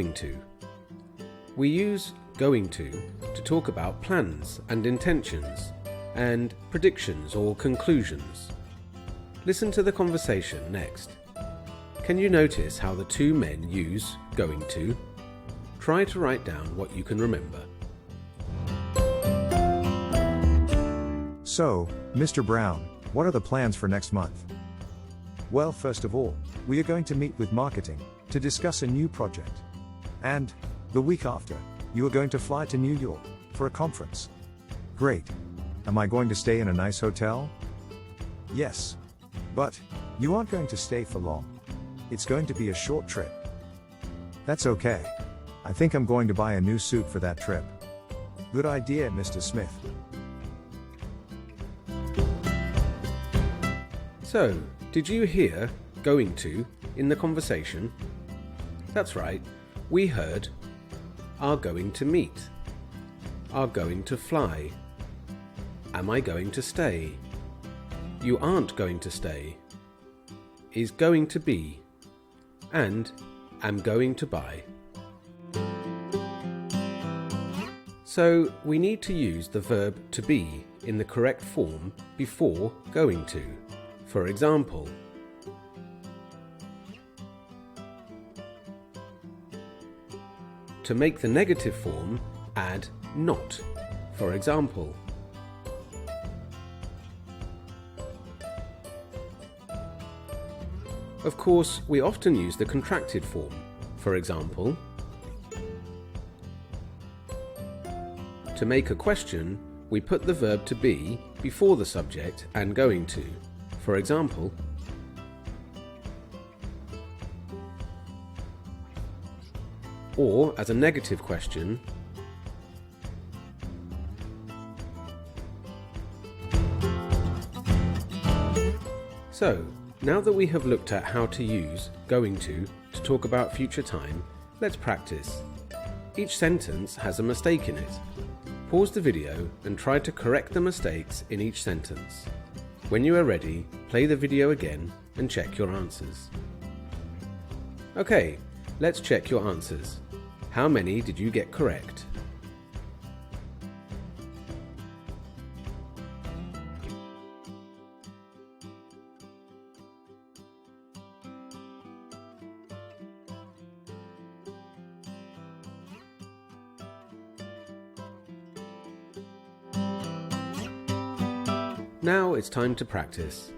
going to. We use going to talk about plans and intentions and predictions or conclusions. Listen to the conversation next. Can you notice how the two men use going to? Try to write down what you can remember. So, Mr. Brown, what are the plans for next month? Well, first of all, we are going to meet with marketing to discuss a new project. And, the week after, you are going to fly to New York for a conference. Great. Am I going to stay in a nice hotel? Yes. But, you aren't going to stay for long. It's going to be a short trip. That's okay. I think I'm going to buy a new suit for that trip. Good idea, Mr. Smith. So, did you hear going to in the conversation? That's right, we heard are going to meet, are going to fly, am I going to stay, you aren't going to stay, is going to be, and am going to buy. So we need to use the verb to be in the correct form before going to. For example, to make the negative form, add not. For example, of course, we often use the contracted form. For example, to make a question, we put the verb to be before the subject and going to. For example, or as a negative question, so, now that we have looked at how to use going to talk about future time, let's practice. Each sentence has a mistake in it. Pause the video and try to correct the mistakes in each sentence. When you are ready, play the video again and check your answers. Okay, let's check your answers. How many did you get correct? Now it's time to practice.